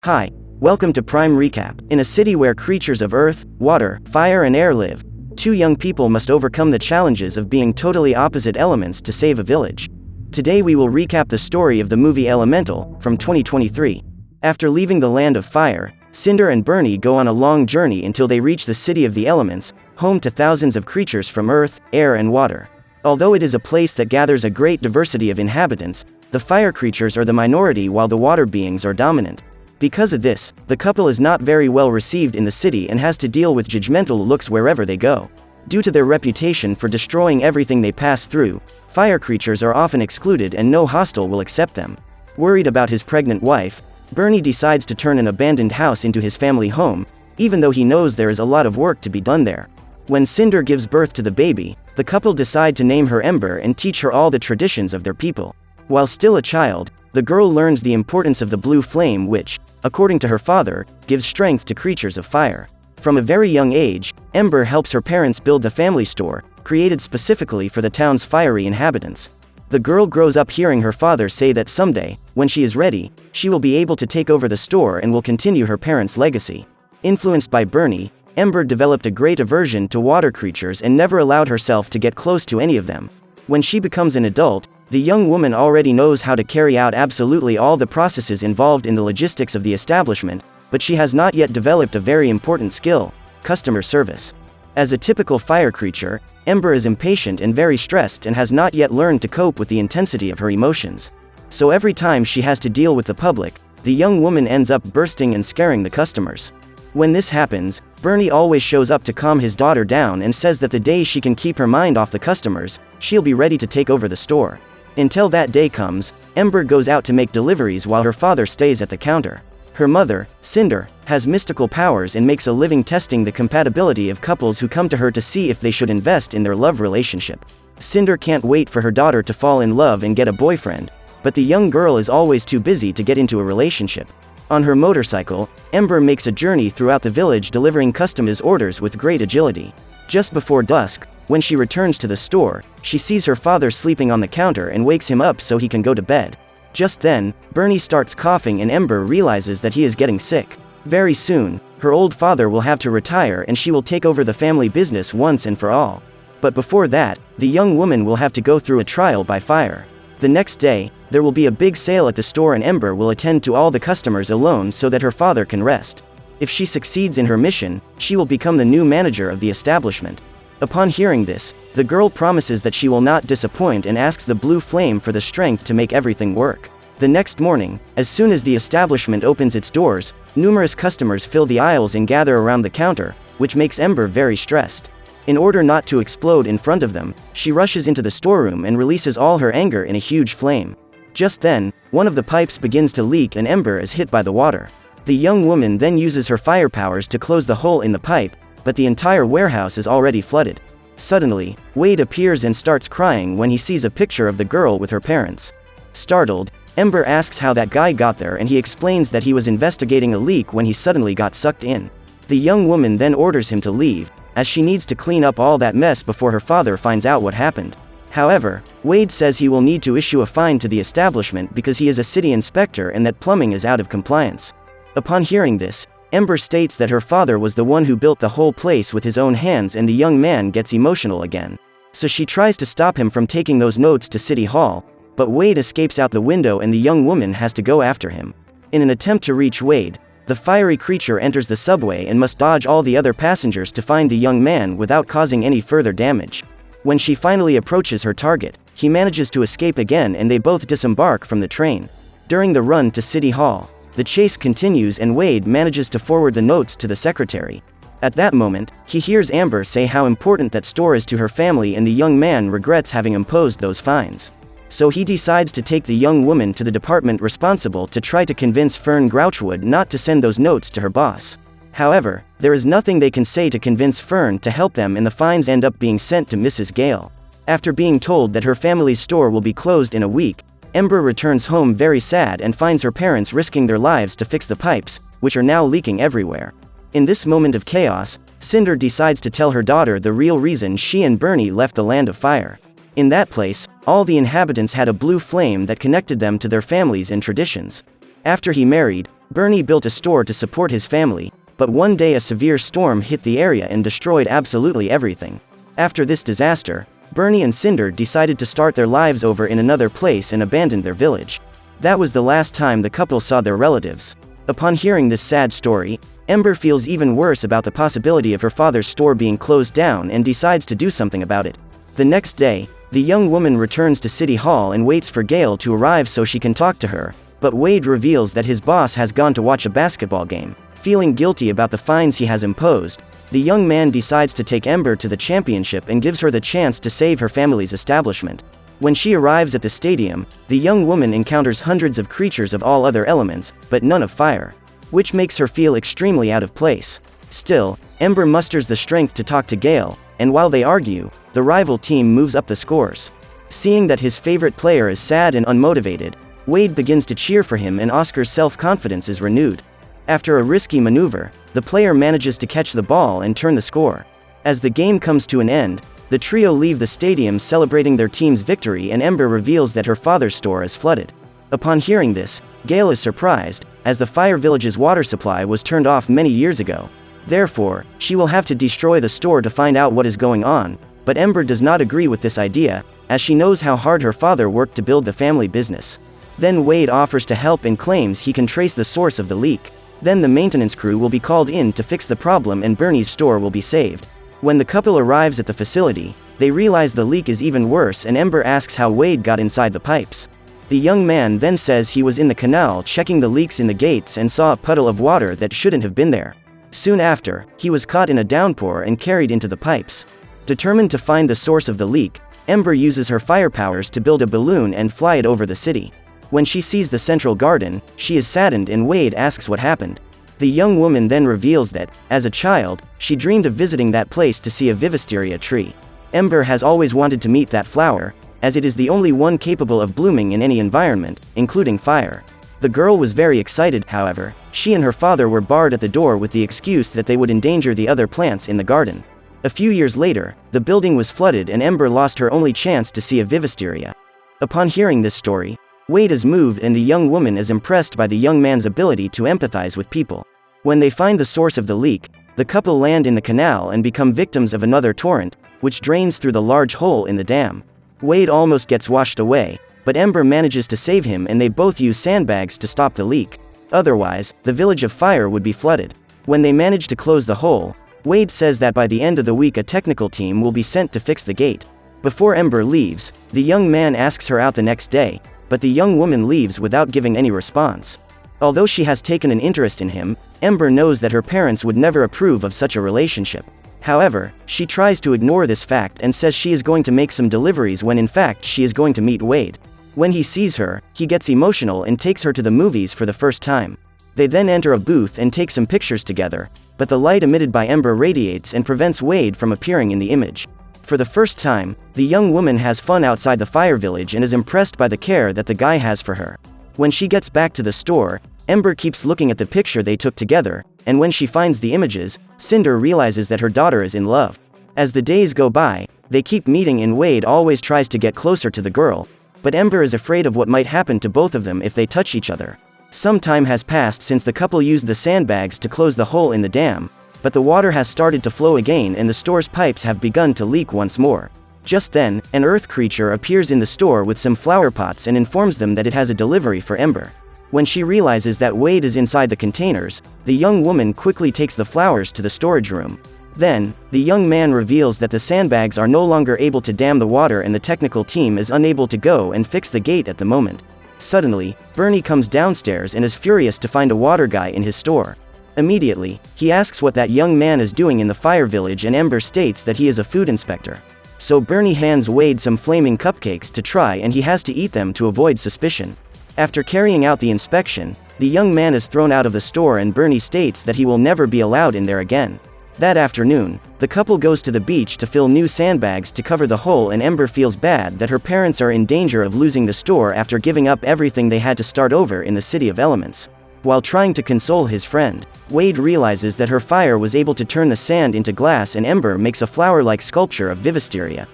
Hi, welcome to Prime Recap. In a city where creatures of earth, water, fire and air live, two young people must overcome the challenges of being totally opposite elements to save a village. Today we will recap the story of the movie Elemental, from 2023. After leaving the land of fire, Cinder and Bernie go on a long journey until they reach the city of the elements, home to thousands of creatures from earth, air and water. Although it is a place that gathers a great diversity of inhabitants, the fire creatures are the minority while the water beings are dominant. Because of this, the couple is not very well received in the city and has to deal with judgmental looks wherever they go. Due to their reputation for destroying everything they pass through, fire creatures are often excluded and no hostile will accept them. Worried about his pregnant wife, Bernie decides to turn an abandoned house into his family home, even though he knows there is a lot of work to be done there. When Cinder gives birth to the baby, the couple decide to name her Ember and teach her all the traditions of their people. While still a child, the girl learns the importance of the blue flame which, according to her father, gives strength to creatures of fire. From a very young age, Ember helps her parents build the family store, created specifically for the town's fiery inhabitants. The girl grows up hearing her father say that someday, when she is ready, she will be able to take over the store and will continue her parents' legacy. Influenced by Bernie, Ember developed a great aversion to water creatures and never allowed herself to get close to any of them. When she becomes an adult, the young woman already knows how to carry out absolutely all the processes involved in the logistics of the establishment, but she has not yet developed a very important skill: customer service. As a typical fire creature, Ember is impatient and very stressed and has not yet learned to cope with the intensity of her emotions. So every time she has to deal with the public, the young woman ends up bursting and scaring the customers. When this happens, Bernie always shows up to calm his daughter down and says that the day she can keep her mind off the customers, she'll be ready to take over the store. Until that day comes, Ember goes out to make deliveries while her father stays at the counter. Her mother, Cinder, has mystical powers and makes a living testing the compatibility of couples who come to her to see if they should invest in their love relationship. Cinder can't wait for her daughter to fall in love and get a boyfriend, but the young girl is always too busy to get into a relationship. On her motorcycle, Ember makes a journey throughout the village delivering customers' orders with great agility. Just before dusk, when she returns to the store, she sees her father sleeping on the counter and wakes him up so he can go to bed. Just then, Bernie starts coughing and Ember realizes that he is getting sick. Very soon, her old father will have to retire and she will take over the family business once and for all. But before that, the young woman will have to go through a trial by fire. The next day, there will be a big sale at the store and Ember will attend to all the customers alone so that her father can rest. If she succeeds in her mission, she will become the new manager of the establishment. Upon hearing this, the girl promises that she will not disappoint and asks the blue flame for the strength to make everything work. The next morning, as soon as the establishment opens its doors, numerous customers fill the aisles and gather around the counter, which makes Ember very stressed. In order not to explode in front of them, she rushes into the storeroom and releases all her anger in a huge flame. Just then, one of the pipes begins to leak and Ember is hit by the water. The young woman then uses her fire powers to close the hole in the pipe, but the entire warehouse is already flooded. Suddenly, Wade appears and starts crying when he sees a picture of the girl with her parents. Startled, Ember asks how that guy got there and he explains that he was investigating a leak when he suddenly got sucked in. The young woman then orders him to leave, as she needs to clean up all that mess before her father finds out what happened. However, Wade says he will need to issue a fine to the establishment because he is a city inspector and that plumbing is out of compliance. Upon hearing this, Ember states that her father was the one who built the whole place with his own hands and the young man gets emotional again. So she tries to stop him from taking those notes to City Hall, but Wade escapes out the window and the young woman has to go after him. In an attempt to reach Wade, the fiery creature enters the subway and must dodge all the other passengers to find the young man without causing any further damage. When she finally approaches her target, he manages to escape again and they both disembark from the train. During the run to City Hall, the chase continues and Wade manages to forward the notes to the secretary. At that moment, he hears Amber say how important that store is to her family and the young man regrets having imposed those fines. So he decides to take the young woman to the department responsible to try to convince Fern Grouchwood not to send those notes to her boss. However, there is nothing they can say to convince Fern to help them and the fines end up being sent to Mrs. Gale. After being told that her family's store will be closed in a week, Ember returns home very sad and finds her parents risking their lives to fix the pipes, which are now leaking everywhere. In this moment of chaos, Cinder decides to tell her daughter the real reason she and Bernie left the land of fire. In that place, all the inhabitants had a blue flame that connected them to their families and traditions. After he married, Bernie built a store to support his family, but one day a severe storm hit the area and destroyed absolutely everything. After this disaster, Bernie and Cinder decided to start their lives over in another place and abandoned their village. That was the last time the couple saw their relatives. Upon hearing this sad story, Ember feels even worse about the possibility of her father's store being closed down and decides to do something about it. The next day, the young woman returns to City Hall and waits for Gale to arrive so she can talk to her, but Wade reveals that his boss has gone to watch a basketball game. Feeling guilty about the fines he has imposed, the young man decides to take Ember to the championship and gives her the chance to save her family's establishment. When she arrives at the stadium, the young woman encounters hundreds of creatures of all other elements, but none of fire, which makes her feel extremely out of place. Still, Ember musters the strength to talk to Gale, and while they argue, the rival team moves up the scores. Seeing that his favorite player is sad and unmotivated, Wade begins to cheer for him and Oscar's self-confidence is renewed. After a risky maneuver, the player manages to catch the ball and turn the score. As the game comes to an end, the trio leave the stadium celebrating their team's victory and Ember reveals that her father's store is flooded. Upon hearing this, Gale is surprised, as the Fire Village's water supply was turned off many years ago. Therefore, she will have to destroy the store to find out what is going on, but Ember does not agree with this idea, as she knows how hard her father worked to build the family business. Then Wade offers to help and claims he can trace the source of the leak. Then the maintenance crew will be called in to fix the problem and Bernie's store will be saved. When the couple arrives at the facility, they realize the leak is even worse and Ember asks how Wade got inside the pipes. The young man then says he was in the canal checking the leaks in the gates and saw a puddle of water that shouldn't have been there. Soon after, he was caught in a downpour and carried into the pipes. Determined to find the source of the leak, Ember uses her fire powers to build a balloon and fly it over the city. When she sees the central garden, she is saddened and Wade asks what happened. The young woman then reveals that, as a child, she dreamed of visiting that place to see a Vivisteria tree. Ember has always wanted to meet that flower, as it is the only one capable of blooming in any environment, including fire. The girl was very excited, however. She and her father were barred at the door with the excuse that they would endanger the other plants in the garden. A few years later, the building was flooded and Ember lost her only chance to see a Vivisteria. Upon hearing this story, Wade is moved and the young woman is impressed by the young man's ability to empathize with people. When they find the source of the leak, the couple land in the canal and become victims of another torrent, which drains through the large hole in the dam. Wade almost gets washed away, but Ember manages to save him and they both use sandbags to stop the leak. Otherwise, the village of Fire would be flooded. When they manage to close the hole, Wade says that by the end of the week a technical team will be sent to fix the gate. Before Ember leaves, the young man asks her out the next day, but the young woman leaves without giving any response. Although she has taken an interest in him, Ember knows that her parents would never approve of such a relationship. However, she tries to ignore this fact and says she is going to make some deliveries when in fact she is going to meet Wade. When he sees her, he gets emotional and takes her to the movies for the first time. They then enter a booth and take some pictures together, but the light emitted by Ember radiates and prevents Wade from appearing in the image. For the first time, the young woman has fun outside the fire village and is impressed by the care that the guy has for her. When she gets back to the store, Ember keeps looking at the picture they took together, and when she finds the images, Cinder realizes that her daughter is in love. As the days go by, they keep meeting and Wade always tries to get closer to the girl, but Ember is afraid of what might happen to both of them if they touch each other. Some time has passed since the couple used the sandbags to close the hole in the dam, but the water has started to flow again and the store's pipes have begun to leak once more. Just then, an earth creature appears in the store with some flower pots and informs them that it has a delivery for Ember. When she realizes that Wade is inside the containers, the young woman quickly takes the flowers to the storage room. Then, the young man reveals that the sandbags are no longer able to dam the water and the technical team is unable to go and fix the gate at the moment. Suddenly, Bernie comes downstairs and is furious to find a water guy in his store. Immediately, he asks what that young man is doing in the fire village and Ember states that he is a food inspector. So Bernie hands Wade some flaming cupcakes to try and he has to eat them to avoid suspicion. After carrying out the inspection, the young man is thrown out of the store and Bernie states that he will never be allowed in there again. That afternoon, the couple goes to the beach to fill new sandbags to cover the hole and Ember feels bad that her parents are in danger of losing the store after giving up everything they had to start over in the City of Elements. While trying to console his friend, Wade realizes that her fire was able to turn the sand into glass and Ember makes a flower-like sculpture of Vivisteria.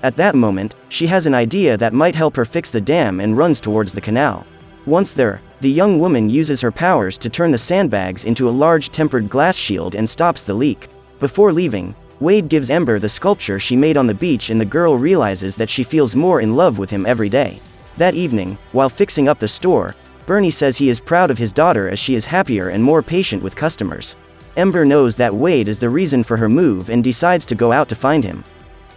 At that moment, she has an idea that might help her fix the dam and runs towards the canal. Once there, The young woman uses her powers to turn the sandbags into a large tempered glass shield and stops the leak. Before leaving, Wade gives Ember the sculpture she made on the beach, and the girl realizes that she feels more in love with him every day. That evening, while fixing up the store, Bernie says he is proud of his daughter as she is happier and more patient with customers. Ember knows that Wade is the reason for her move and decides to go out to find him.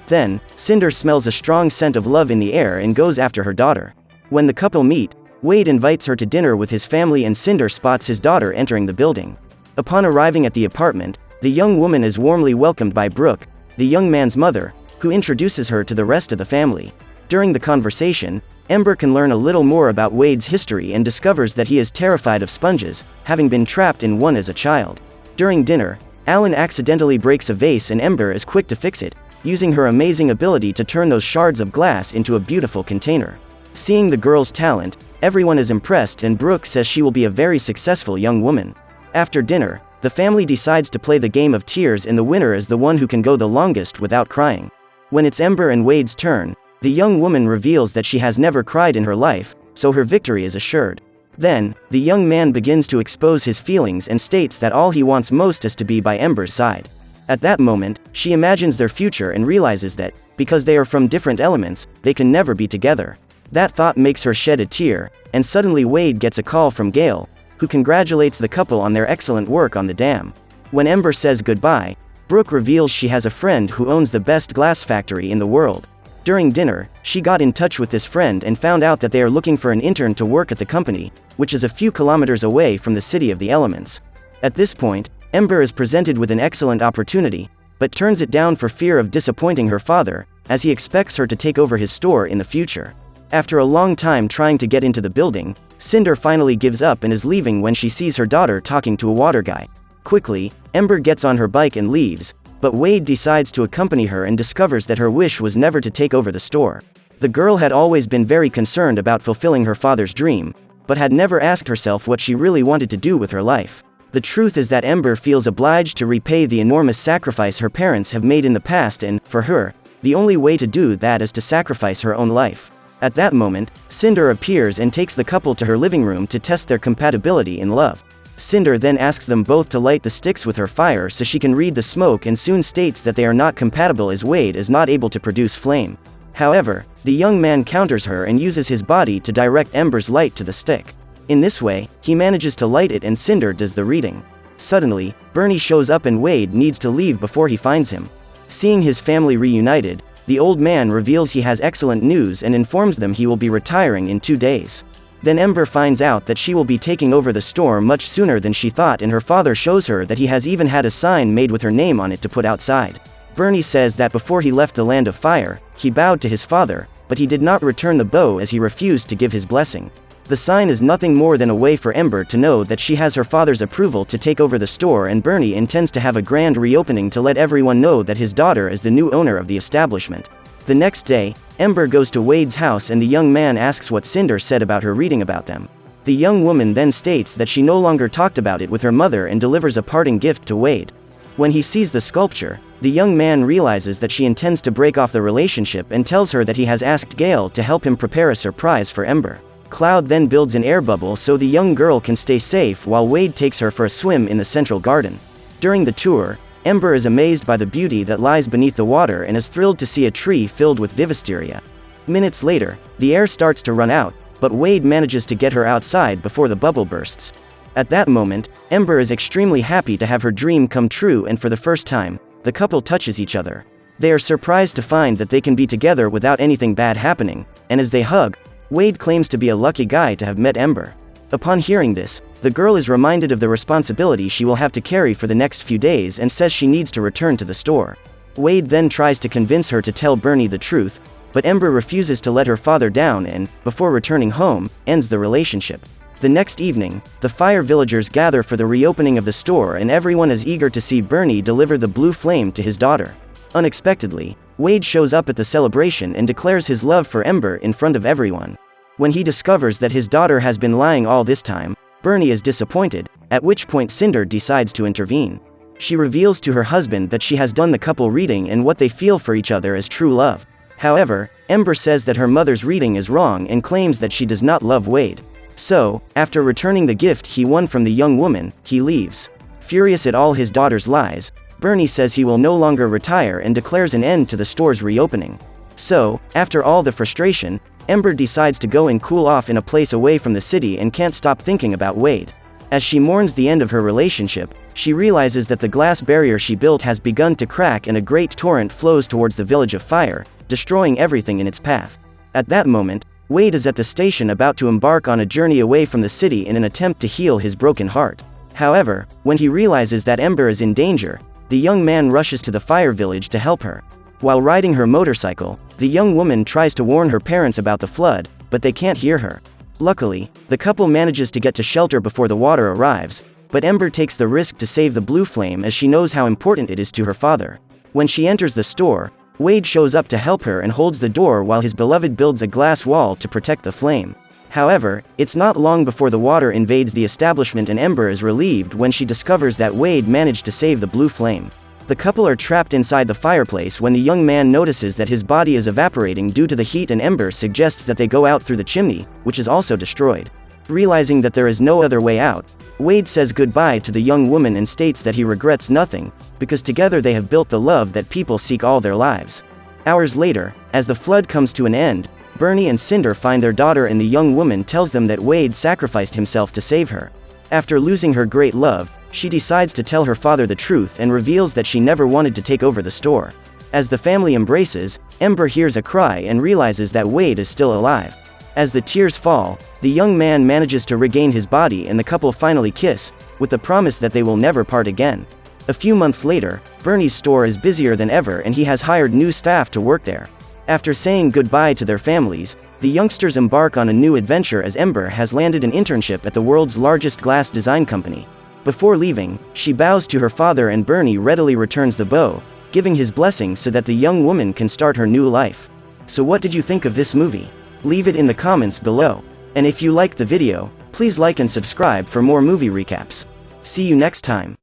Then, Cinder smells a strong scent of love in the air and goes after her daughter. When the couple meet, Wade invites her to dinner with his family, and Cinder spots his daughter entering the building. Upon arriving at the apartment, the young woman is warmly welcomed by Brooke, the young man's mother, who introduces her to the rest of the family. During the conversation, Ember can learn a little more about Wade's history and discovers that he is terrified of sponges, having been trapped in one as a child. During dinner, Alan accidentally breaks a vase, and Ember is quick to fix it, using her amazing ability to turn those shards of glass into a beautiful container. Seeing the girl's talent, everyone is impressed, and Brooke says she will be a very successful young woman. After dinner, the family decides to play the game of tears, and the winner is the one who can go the longest without crying. When it's Ember and Wade's turn, the young woman reveals that she has never cried in her life, so her victory is assured. Then, the young man begins to expose his feelings and states that all he wants most is to be by Ember's side. At that moment, she imagines their future and realizes that, because they are from different elements, they can never be together. That thought makes her shed a tear, and suddenly Wade gets a call from Gale, who congratulates the couple on their excellent work on the dam. When Ember says goodbye, Brooke reveals she has a friend who owns the best glass factory in the world. During dinner, she got in touch with this friend and found out that they are looking for an intern to work at the company, which is a few kilometers away from the City of the Elements. At this point, Ember is presented with an excellent opportunity, but turns it down for fear of disappointing her father, as he expects her to take over his store in the future. After a long time trying to get into the building, Cinder finally gives up and is leaving when she sees her daughter talking to a water guy. Quickly, Ember gets on her bike and leaves, but Wade decides to accompany her and discovers that her wish was never to take over the store. The girl had always been very concerned about fulfilling her father's dream, but had never asked herself what she really wanted to do with her life. The truth is that Ember feels obliged to repay the enormous sacrifice her parents have made in the past, and, for her, the only way to do that is to sacrifice her own life. At that moment, Cinder appears and takes the couple to her living room to test their compatibility in love. Cinder then asks them both to light the sticks with her fire so she can read the smoke, and soon states that they are not compatible as Wade is not able to produce flame. However, the young man counters her and uses his body to direct Ember's light to the stick. In this way, he manages to light it and Cinder does the reading. Suddenly, Bernie shows up and Wade needs to leave before he finds him. Seeing his family reunited, the old man reveals he has excellent news and informs them he will be retiring in 2 days. Then Ember finds out that she will be taking over the store much sooner than she thought, and her father shows her that he has even had a sign made with her name on it to put outside. Bernie says that before he left the Land of Fire, he bowed to his father, but he did not return the bow as he refused to give his blessing. The sign is nothing more than a way for Ember to know that she has her father's approval to take over the store, and Bernie intends to have a grand reopening to let everyone know that his daughter is the new owner of the establishment. The next day, Ember goes to Wade's house and the young man asks what Cinder said about her reading about them. The young woman then states that she no longer talked about it with her mother and delivers a parting gift to Wade. When he sees the sculpture, the young man realizes that she intends to break off the relationship and tells her that he has asked Gale to help him prepare a surprise for Ember. Cloud then builds an air bubble so the young girl can stay safe while Wade takes her for a swim in the central garden. During the tour, Ember is amazed by the beauty that lies beneath the water and is thrilled to see a tree filled with Vivisteria. Minutes later, the air starts to run out, but Wade manages to get her outside before the bubble bursts. At that moment, Ember is extremely happy to have her dream come true, and for the first time, the couple touches each other. They are surprised to find that they can be together without anything bad happening, and as they hug, Wade claims to be a lucky guy to have met Ember. Upon hearing this, the girl is reminded of the responsibility she will have to carry for the next few days and says she needs to return to the store. Wade then tries to convince her to tell Bernie the truth, but Ember refuses to let her father down and, before returning home, ends the relationship. The next evening, the Fire villagers gather for the reopening of the store and everyone is eager to see Bernie deliver the blue flame to his daughter. Unexpectedly, Wade shows up at the celebration and declares his love for Ember in front of everyone. When he discovers that his daughter has been lying all this time, Bernie is disappointed, at which point Cinder decides to intervene. She reveals to her husband that she has done the couple reading and what they feel for each other is true love. However, Ember says that her mother's reading is wrong and claims that she does not love Wade. So, after returning the gift he won from the young woman, he leaves. Furious at all his daughter's lies, Bernie says he will no longer retire and declares an end to the store's reopening. So, after all the frustration, Ember decides to go and cool off in a place away from the city and can't stop thinking about Wade. As she mourns the end of her relationship, she realizes that the glass barrier she built has begun to crack and a great torrent flows towards the village of fire, destroying everything in its path. At that moment, Wade is at the station about to embark on a journey away from the city in an attempt to heal his broken heart. However, when he realizes that Ember is in danger, the young man rushes to the fire village to help her. While riding her motorcycle, the young woman tries to warn her parents about the flood, but they can't hear her. Luckily, the couple manages to get to shelter before the water arrives, but Ember takes the risk to save the blue flame as she knows how important it is to her father. When she enters the store, Wade shows up to help her and holds the door while his beloved builds a glass wall to protect the flame. However, it's not long before the water invades the establishment and Ember is relieved when she discovers that Wade managed to save the blue flame. The couple are trapped inside the fireplace when the young man notices that his body is evaporating due to the heat and Ember suggests that they go out through the chimney, which is also destroyed. Realizing that there is no other way out, Wade says goodbye to the young woman and states that he regrets nothing, because together they have built the love that people seek all their lives. Hours later, as the flood comes to an end, Bernie and Cinder find their daughter and the young woman tells them that Wade sacrificed himself to save her. After losing her great love, she decides to tell her father the truth and reveals that she never wanted to take over the store. As the family embraces, Ember hears a cry and realizes that Wade is still alive. As the tears fall, the young man manages to regain his body and the couple finally kiss, with the promise that they will never part again. A few months later, Bernie's store is busier than ever and he has hired new staff to work there. After saying goodbye to their families, the youngsters embark on a new adventure as Ember has landed an internship at the world's largest glass design company. Before leaving, she bows to her father and Bernie readily returns the bow, giving his blessing so that the young woman can start her new life. So what did you think of this movie? Leave it in the comments below. And if you liked the video, please like and subscribe for more movie recaps. See you next time.